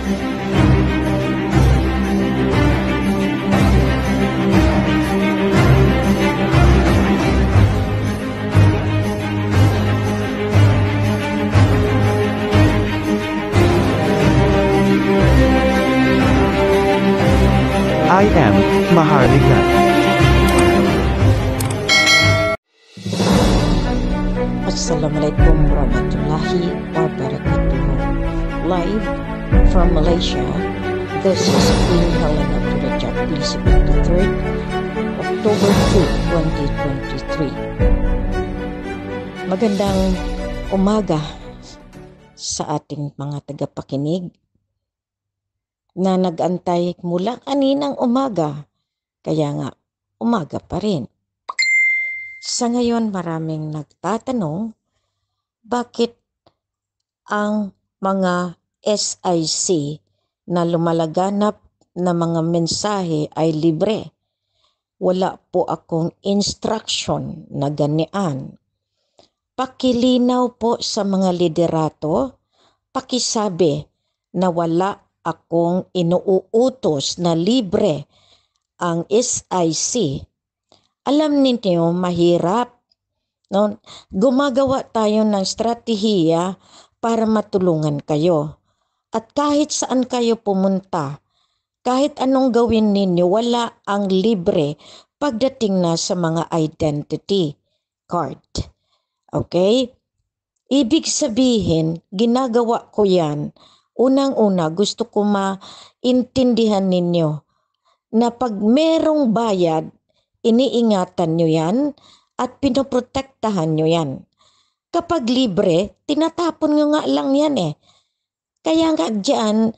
I am Maharlika. Assalamualaikum warahmatullahi wabarakatuh. Live from Malaysia, this is Queen Helena Abdul-Rajab Elizabeth III, October 2, 2023. Magandang umaga sa ating mga tagapakinig na nag-antay mula kaninang umaga, kaya nga umaga pa rin. Sa ngayon maraming nagtatanong bakit ang mga SIC na lumalaganap na mga mensahe ay libre. Wala po akong instruction na ganian. Pakilinaw po sa mga liderato, pakisabi na wala akong inuutos na libre ang SIC. Alam ninyo, mahirap. No? Gumagawa tayo ng strategiya para matulungan kayo. At kahit saan kayo pumunta, kahit anong gawin ninyo, wala ang libre pagdating na sa mga identity card. Okay? Ibig sabihin, ginagawa ko yan. Unang-una, gusto ko maintindihan ninyo na pag merong bayad, iniingatan nyo yan at pinoprotektahan nyo yan. Kapag libre, tinatapon nyo nga lang yan eh. Kaya nga dyan,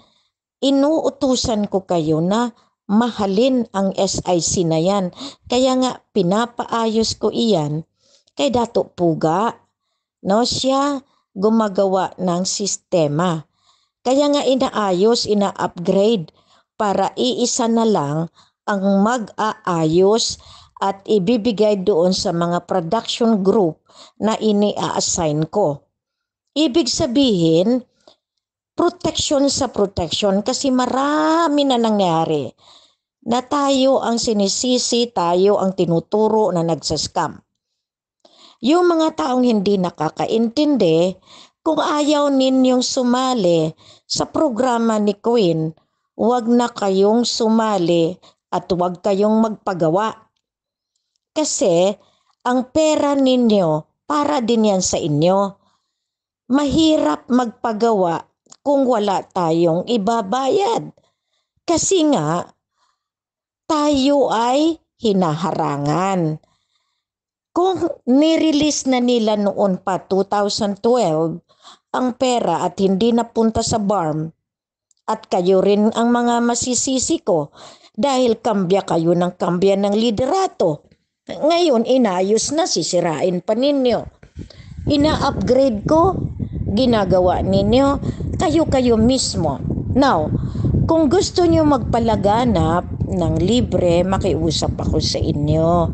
inuutusan ko kayo na mahalin ang SIC na yan. Kaya nga pinapaayos ko iyan kay Dato Puga. No, siya gumagawa ng sistema. Kaya nga inaayos, ina-upgrade para iisa na lang ang mag-aayos at ibibigay doon sa mga production group na ini-assign ko. Ibig sabihin, protection sa protection kasi marami na nangyari na tayo ang sinisisi, tayo ang tinuturo na nagsascam. Yung mga taong hindi nakakaintindi, kung ayaw ninyong sumali sa programa ni Queen, huwag na kayong sumali at huwag kayong magpagawa. Kasi ang pera ninyo, para din yan sa inyo. Mahirap magpagawa kung wala tayong ibabayad. Kasi nga, tayo ay hinaharangan. Kung nirelease na nila noon pa 2012, ang pera at hindi napunta sa BARM, at kayo rin ang mga masisisi ko dahil kambya kayo ng kambya ng liderato. Ngayon, inayos na, sisirain pa ninyo. Ina-upgrade ko, ginagawa ninyo, kayo mismo. Now, kung gusto nyo magpalaganap ng libre, makiusap ako sa inyo.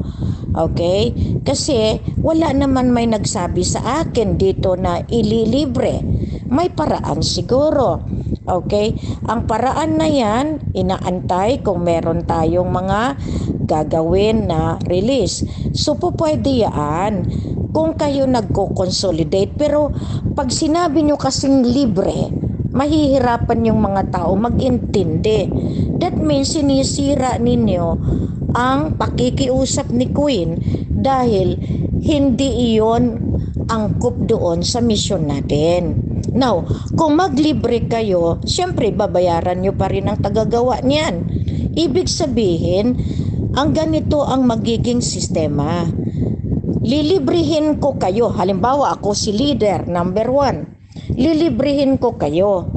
Okay? Kasi wala naman may nagsabi sa akin dito na ililibre. May paraan siguro. Okay? Ang paraan na yan, inaantay kung meron tayong mga gagawin na release. So pwede yan kung kayo nagko-consolidate. Pero pag sinabi nyo kasing libre, mahihirapan yung mga tao mag-intindi. That means sinisira ninyo ang pakikiusap ni Queen dahil hindi iyon angkop doon sa misyon natin. Now, kung maglibre kayo, siyempre babayaran nyo pa rin ang tagagawa niyan. Ibig sabihin, ang ganito ang magiging sistema. Lilibrihin ko kayo. Halimbawa, ako si leader, number 1. Lilibrihin ko kayo.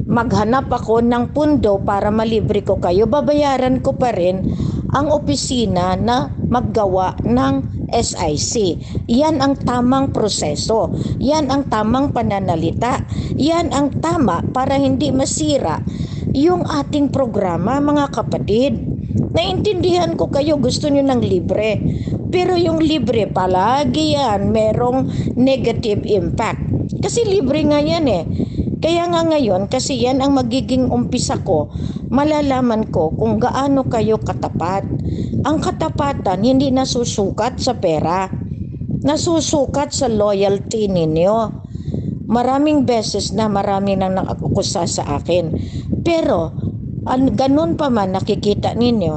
Maghanap ako ng pundo para malibre ko kayo. Babayaran ko pa rin ang opisina na maggawa ng SIC. Yan ang tamang proseso. Yan ang tamang pananalita. Yan ang tama para hindi masira yung ating programa, mga kapatid. Naintindihan ko kayo, gusto nyo ng libre. Pero yung libre, palagi yan merong negative impact. Kasi libre nga yan eh. Kaya nga ngayon, kasi yan ang magiging umpisa ko, malalaman ko kung gaano kayo katapat. Ang katapatan hindi nasusukat sa pera, nasusukat sa loyalty ninyo. Maraming beses na marami nang nakakusa sa akin. Pero, ganun pa man nakikita ninyo,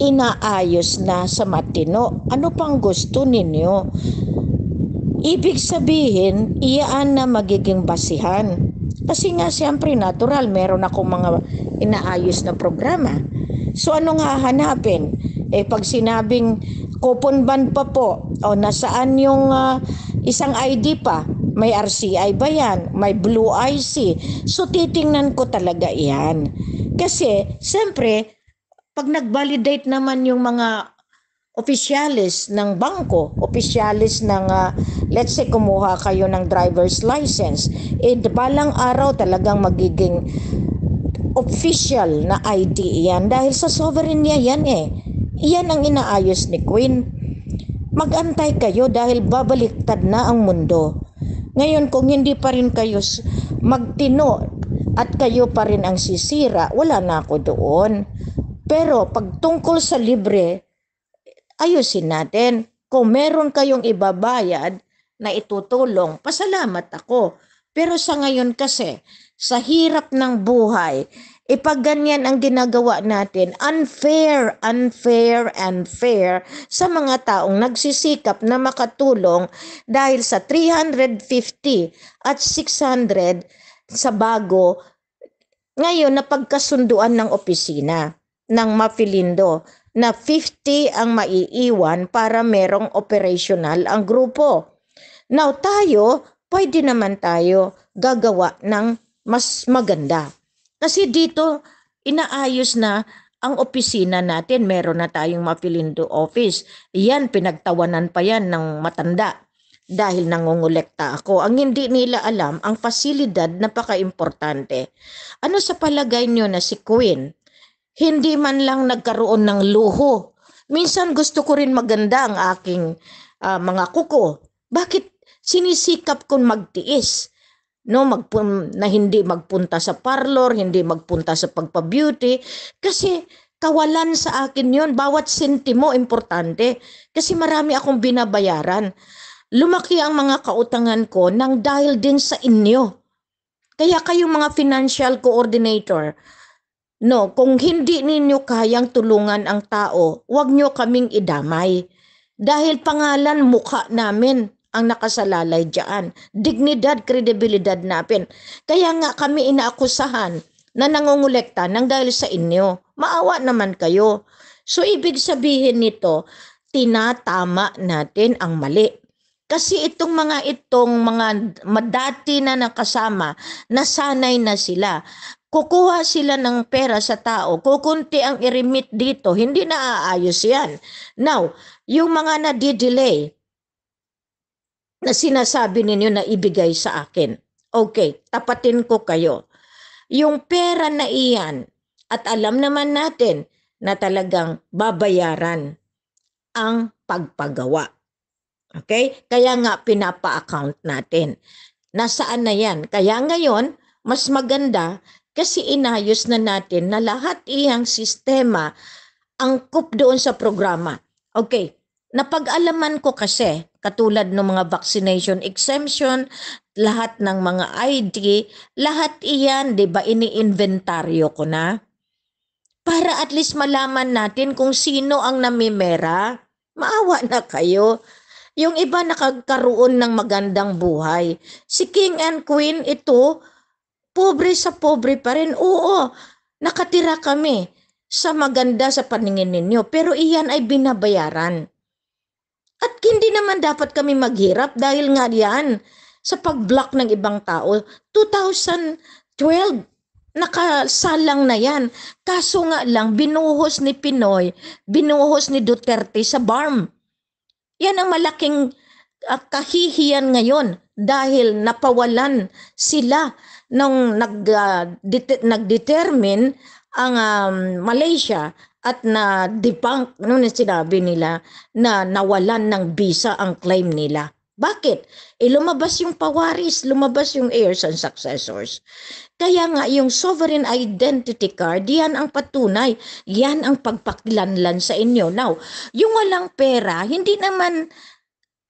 inaayos na sa matino. Ano pang gusto ninyo? Ibig sabihin, iyaan na magiging basihan. Kasi nga siyempre natural, meron akong mga inaayos na programa. So ano nga hanapin? Pag sinabing coupon band pa po, o nasaan yung isang ID pa, may RCI ba yan? May Blue IC? So titingnan ko talaga iyan. Kasi siyempre, pag nag-validate naman yung mga opisyalis ng bangko, opisyalis ng, let's say, kumuha kayo ng driver's license, balang araw talagang magiging official na ID yan dahil sa sovereign niya yan Iyan ang inaayos ni Queen. Mag-antay kayo dahil babaliktad na ang mundo. Ngayon, kung hindi pa rin kayo magtino at kayo pa rin ang sisira, wala na ako doon. Pero pag tungkol sa libre, ayusin natin. Kung meron kayong ibabayad na itutulong, pasalamat ako. Pero sa ngayon kasi, sa hirap ng buhay, pag ganyan ang ginagawa natin, unfair sa mga taong nagsisikap na makatulong dahil sa 350 at 600 sa bago, ngayon napagkasunduan ng opisina ng Mapilindo na 50 ang maiiwan para merong operational ang grupo. Now tayo, pwede naman tayo gagawa ng mas maganda. Kasi dito, inaayos na ang opisina natin. Meron na tayong Mapilindo office. Yan, pinagtawanan pa yan ng matanda dahil nangungulekta ako. Ang hindi nila alam, ang pasilidad napaka-importante. Ano sa palagay nyo na si Queen? Hindi man lang nagkaroon ng luho. Minsan gusto ko rin maganda ang aking mga kuko. Bakit sinisikap kong magtiis? No, na hindi magpunta sa parlor, hindi magpunta sa pagpa-beauty. Kasi kawalan sa akin yon. Bawat sentimo importante. Kasi marami akong binabayaran. Lumaki ang mga kautangan ko nang dahil din sa inyo. Kaya kayong mga financial coordinator, no, kung hindi ninyo kayang tulungan ang tao, huwag nyo kaming idamay. Dahil pangalan, mukha namin ang nakasalalay dyan. Dignidad, kredibilidad natin. Kaya nga kami inaakusahan na nangungulekta nang dahil sa inyo. Maawa naman kayo. So ibig sabihin nito, tinatama natin ang mali. Kasi itong mga madati na nakasama, nasanay na sila. Kukuha sila ng pera sa tao, kukunti ang i-remit dito, hindi na aayos yan. Now, yung mga nadidelay na sinasabi ninyo na ibigay sa akin, okay, tapatin ko kayo. Yung pera na iyan, at alam naman natin na talagang babayaran ang pagpagawa. Okay? Kaya nga pinapa-account natin. Nasaan na yan? Kaya ngayon, mas maganda kasi inayos na natin na lahat iyang sistema angkop doon sa programa. Okay, napag-alaman ko kasi, katulad ng mga vaccination exemption, lahat ng mga ID, lahat iyan, di ba, ini-inventaryo ko na? Para at least malaman natin kung sino ang namimera. Maawa na kayo. Yung iba nakagkaroon ng magandang buhay. Si King and Queen, ito, pobre sa pobre pa rin. Oo, nakatira kami sa maganda sa paningin ninyo. Pero iyan ay binabayaran. At hindi naman dapat kami maghirap dahil nga yan sa pag-block ng ibang tao. 2012, nakasalang na yan. Kaso nga lang, binuhos ni Pinoy, binuhos ni Duterte sa BARM. Yan ang malaking kahihiyan ngayon dahil napawalan sila nung nag-determine ang Malaysia at na-debunk, sinabi nila na nawalan ng visa ang claim nila. Bakit? Lumabas yung pawaris, lumabas yung heirs and successors. Kaya nga yung sovereign identity card, yan ang patunay. Yan ang pagpakilanlan sa inyo. Now, yung walang pera, hindi naman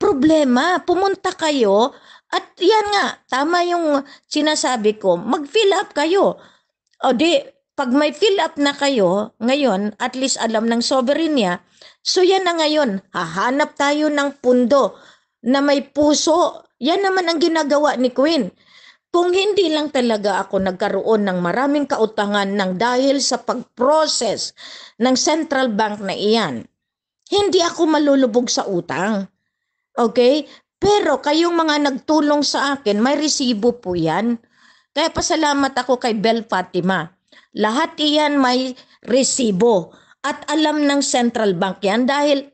problema. Pumunta kayo at yan nga, tama yung sinasabi ko, mag-fill up kayo. O di, pag may fill up na kayo, ngayon, at least alam ng sovereign niya, so yan na ngayon, hahanap tayo ng pundo na may puso. Yan naman ang ginagawa ni Queen. Kung hindi lang talaga ako nagkaroon ng maraming kautangan ng dahil sa pag-process ng central bank na iyan, hindi ako malulubog sa utang. Okay? Pero kayong mga nagtulong sa akin, may resibo po yan. Kaya pasalamat ako kay Bel Fatima. Lahat iyan may resibo. At alam ng central bank yan dahil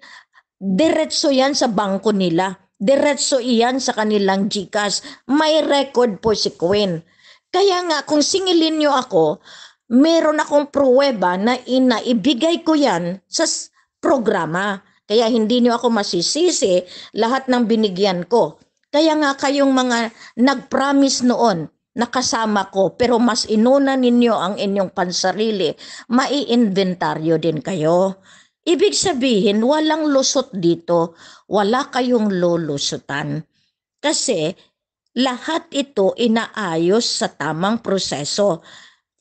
diretso yan sa bangko nila. Diretso iyan sa kanilang GCash. May record po si Queen. Kaya nga kung singilin nyo ako, meron akong pruweba na inaibigay ko yan sa programa. Kaya hindi nyo ako masisisi lahat ng binigyan ko. Kaya nga kayong mga nag-promise noon, nakasama ko, pero mas inuna ninyo ang inyong pansarili, mai-inventaryo din kayo. Ibig sabihin, walang lusot dito, wala kayong lulusutan. Kasi lahat ito inaayos sa tamang proseso.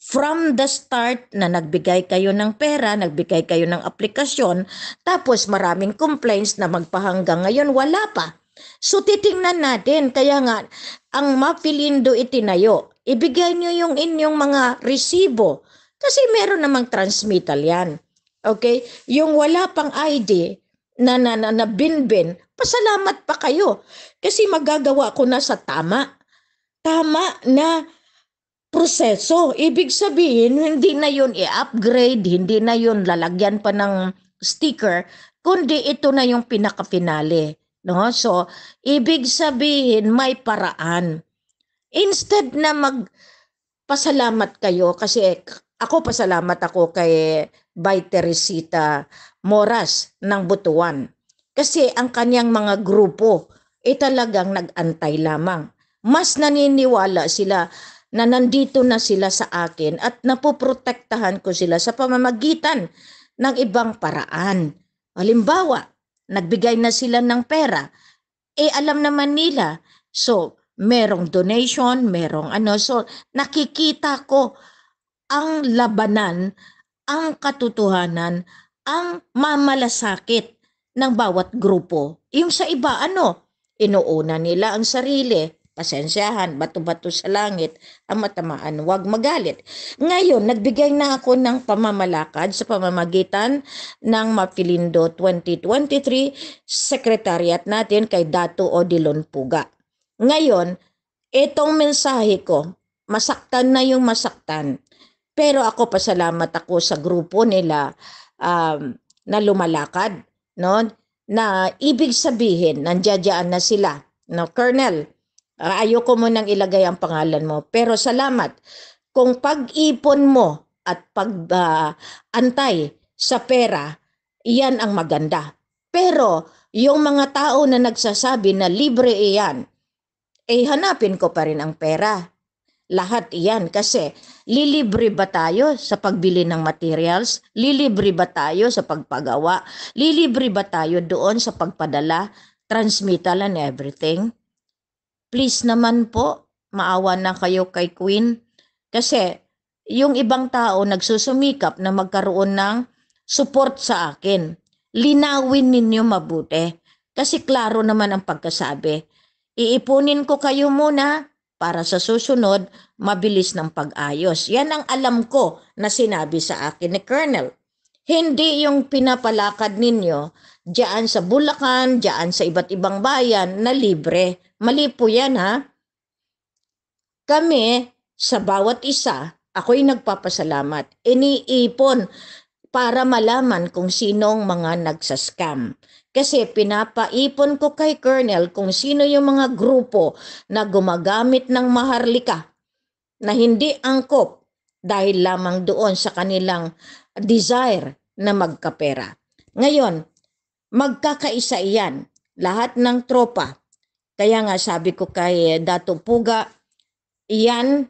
From the start na nagbigay kayo ng pera, nagbigay kayo ng aplikasyon, tapos maraming complaints na magpahanggang ngayon, wala pa. So titingnan natin, kaya nga, ang Mapilindo itinayo, ibigay nyo yung inyong mga resibo, kasi meron namang transmittal yan. Okay? Yung wala pang ID na binbin, pasalamat pa kayo. Kasi magagawa ko na sa tama na proseso. Ibig sabihin, hindi na yun i-upgrade, hindi na yun lalagyan pa ng sticker, kundi ito na yung pinaka-finale. No? So, ibig sabihin, may paraan. Instead na magpasalamat kayo, kasi ako pasalamat ako kay Bay Teresita Moras ng Butuan. Kasi ang kanyang mga grupo talagang nag-antay lamang. Mas naniniwala sila na nandito na sila sa akin at napoprotektahan ko sila sa pamamagitan ng ibang paraan. Halimbawa, nagbigay na sila ng pera. Alam naman nila. So, merong donation, merong ano. So, nakikita ko ang labanan, ang katotohanan, ang mamalasakit ng bawat grupo. Yung sa iba, inuuna nila ang sarili. Pasensyahan, bato-bato sa langit, ang matamaan, huwag magalit. Ngayon, nagbigay na ako ng pamamalakad sa pamamagitan ng Mapilindo 2023 Secretariat natin kay Dato Odilon Puga. Ngayon, itong mensahe ko, masaktan na yung masaktan. Pero ako pasalamat ako sa grupo nila na lumalakad, no? Na ibig sabihin, nandiyan na sila. No, Colonel, ayoko mo nang ilagay ang pangalan mo. Pero salamat. Kung pag-ipon mo at pag-antay sa pera, iyan ang maganda. Pero yung mga tao na nagsasabi na libre iyan, hanapin ko pa rin ang pera. Lahat iyan kasi lilibre ba tayo sa pagbili ng materials? Lilibre ba tayo sa pagpagawa? Lilibre ba tayo doon sa pagpadala, transmittal and everything? Please naman po, maawa na kayo kay Queen. Kasi yung ibang tao nagsusumikap na magkaroon ng support sa akin. Linawin ninyo mabuti. Kasi klaro naman ang pagkasabi. Iipunin ko kayo muna para sa susunod, mabilis ng pag-ayos. Yan ang alam ko na sinabi sa akin ni Colonel. Hindi yung pinapalakad ninyo diyan sa Bulacan, diyan sa iba't ibang bayan na libre. Mali po yan ha. Kami, sa bawat isa, ako'y nagpapasalamat. Iniipon para malaman kung sinong mga nagsascam. Kasi pinapaipon ko kay Colonel kung sino yung mga grupo na gumagamit ng maharlika na hindi angkop dahil lamang doon sa kanilang desire na magkapera. Ngayon, magkakaisa iyan. Lahat ng tropa, Kaya nga sabi ko kay Dato Puga, iyan,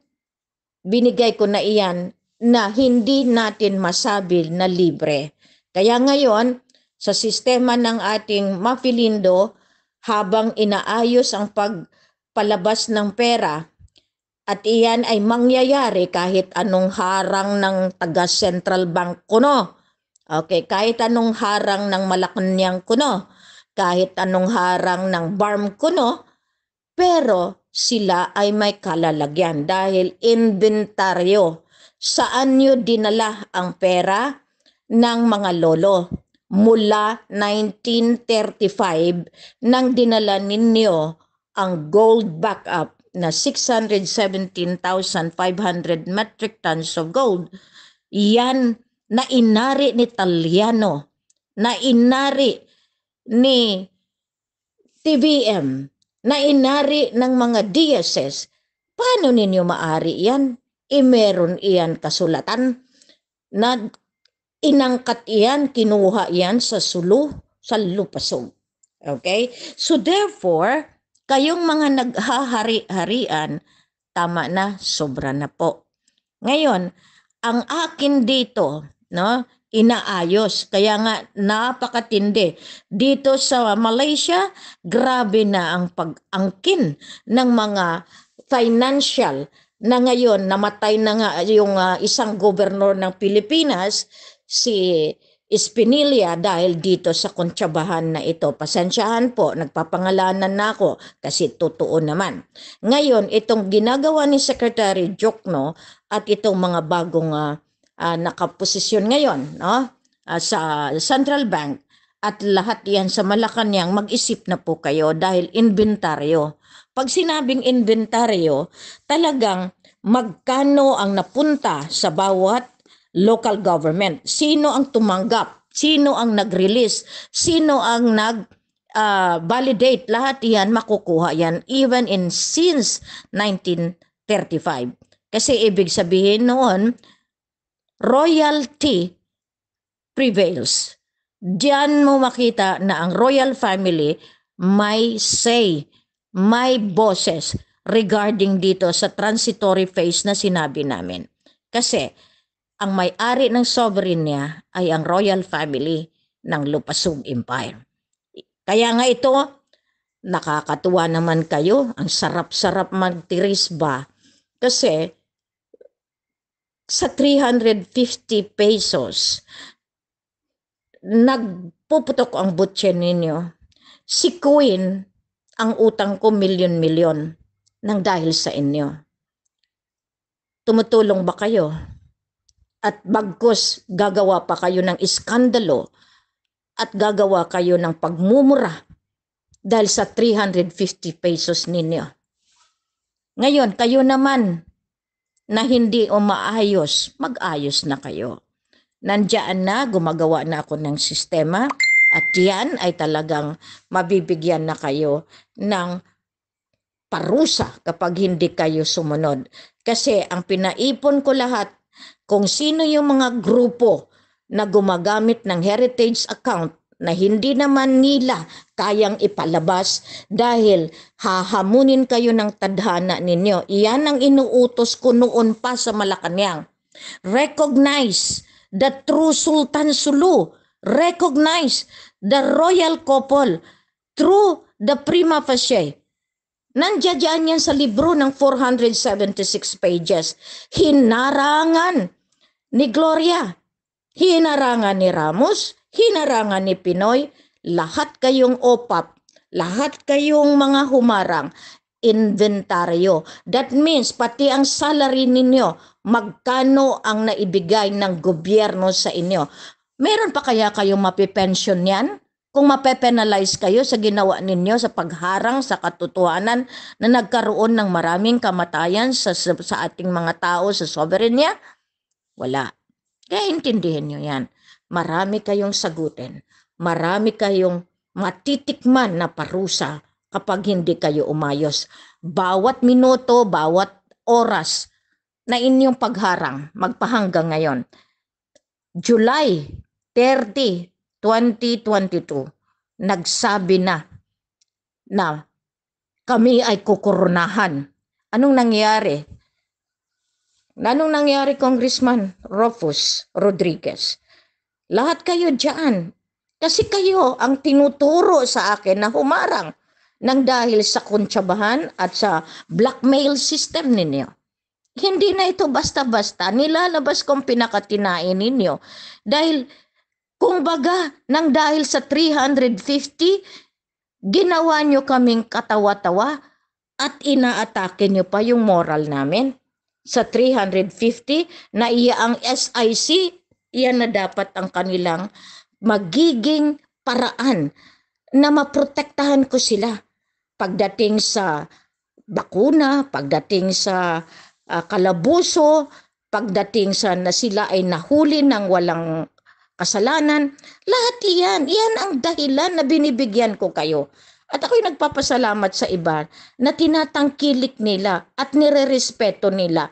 binigay ko na iyan na hindi natin masabi na libre. Kaya ngayon, sa sistema ng ating Mafilindo, habang inaayos ang pagpalabas ng pera, at iyan ay mangyayari kahit anong harang ng taga-Central Bank kuno. Okay, kahit anong harang ng Malacanang kuno, kahit anong harang ng BARM kuno, pero sila ay may kalalagyan dahil inventaryo. Saan nyo dinala ang pera ng mga lolo? Mula 1935 nang dinala ninyo ang gold backup na 617,500 metric tons of gold. Yan na inari ni Taliano, na inari ni TVM, na inari ng mga DSS. Paano ninyo maari yan? Meron iyan kasulatan na inangkat iyan, kinuha iyan sa Sulu, sa Lupasog. Okay? So therefore, kayong mga naghahari-harian, tama na, sobra na po. Ngayon, ang akin dito, no, inaayos. Kaya nga napakatindi. Dito sa Malaysia, grabe na ang pag-angkin ng mga financial na ngayon namatay na nga yung isang gobernador ng Pilipinas, si Espinilla, dahil dito sa kontsabahan na ito. Pasensyahan po, nagpapangalanan na ako kasi totoo naman. Ngayon, itong ginagawa ni Secretary Jokno at itong mga bagong nakaposisyon ngayon, no? Sa Central Bank at lahat yan sa Malacanang, mag-isip na po kayo dahil inventaryo. Pag sinabing inventaryo, talagang magkano ang napunta sa bawat local government. Sino ang tumanggap? Sino ang nag-release? Sino ang nag-validate? Lahat yan, makukuha yan even since 1935. Kasi ibig sabihin noon, royalty prevails. Diyan mo makita na ang royal family may say, may boses regarding dito sa transitory phase na sinabi namin. Kasi ang may-ari ng sovereign niya ay ang royal family ng Lupasug Empire. Kaya nga ito, nakakatuwa naman kayo, ang sarap-sarap magtiris ba? Kasi sa 350 pesos, nagpuputok ang butche ninyo. Si Queen, ang utang ko milyon-milyon nang dahil sa inyo. Tumutulong ba kayo? At bagkus gagawa pa kayo ng iskandalo at gagawa kayo ng pagmumura dahil sa 350 pesos ninyo. Ngayon, kayo naman na hindi umaayos, mag-ayos na kayo. Nandiyan na, gumagawa na ako ng sistema at yan ay talagang mabibigyan na kayo ng parusa kapag hindi kayo sumunod. Kasi ang pinaipon ko lahat, kung sino yung mga grupo na gumagamit ng heritage account na hindi naman nila kayang ipalabas dahil hahamunin kayo ng tadhana ninyo. Iyan ang inuutos ko noon pa sa Malacanang. Recognize the true Sultan Sulu. Recognize the royal couple through the prima facie. Nandiyan yan sa libro ng 476 pages. Hinarangan ni Gloria, hinarangan ni Ramos, hinarangan ni Pinoy, lahat kayong OPAP, lahat kayong mga humarang, inventaryo. That means pati ang salary ninyo, magkano ang naibigay ng gobyerno sa inyo. Meron pa kaya kayong mapipension yan? Kung mapepenalize kayo sa ginawa ninyo sa pagharang sa katotohanan na nagkaroon ng maraming kamatayan sa ating mga tao sa soberenya? Wala. Kaya intindihin nyo yan. Marami kayong sagutin. Marami kayong matitikman na parusa kapag hindi kayo umayos. Bawat minuto, bawat oras na inyong pagharang, magpahanggang ngayon. July 30, 2022, nagsabi na kami ay kukurunahan. Anong nangyari? Anong nangyari, Congressman Rufus Rodriguez? Lahat kayo dyan. Kasi kayo ang tinuturo sa akin na humarang nang dahil sa kontsabahan at sa blackmail system ninyo. Hindi na ito basta-basta. Nilalabas kong pinakatinain ninyo. Dahil, kung baga, nang dahil sa 350, ginawa nyo kaming katawa-tawa at inaatake nyo pa yung moral namin. Sa 350, na iya ang SIC, iyan na dapat ang kanilang magiging paraan na maprotektahan ko sila pagdating sa bakuna, pagdating sa kalabuso, pagdating sa na sila ay nahuli ng walang kasalanan. Lahat iyan ang dahilan na binibigyan ko kayo. At ako'y nagpapasalamat sa iba na tinatangkilik nila at nirerespeto nila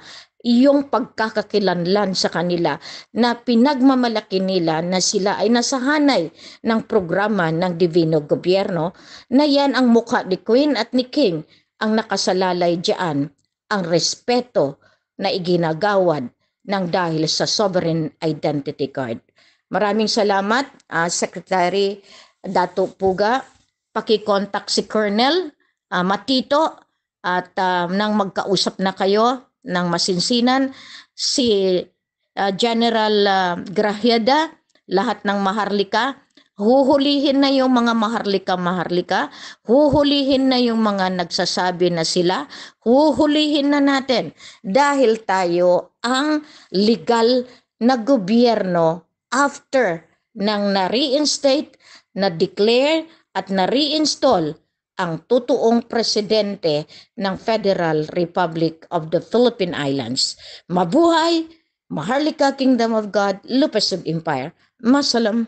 yung pagkakakilanlan sa kanila, na pinagmamalaki nila na sila ay nasahanay ng programa ng Divino Gobyerno, na yan ang mukha ni Queen at ni King ang nakasalalay diyan, ang respeto na iginagawad ng dahil sa Sovereign Identity Card. Maraming salamat, Secretary Dato Puga. Paki-contact si Colonel Matito at nang magkausap na kayo ng masinsinan, si General Grajeda, lahat ng Maharlika, huhulihin na yung mga Maharlika, huhulihin na yung mga nagsasabi na sila, huhulihin na natin dahil tayo ang legal na gobyerno after nang na-reinstate, na-declare at na-reinstall ang totoong presidente ng Federal Republic of the Philippine Islands. Mabuhay, Maharlika Kingdom of God, Lupasug Empire. Masalam.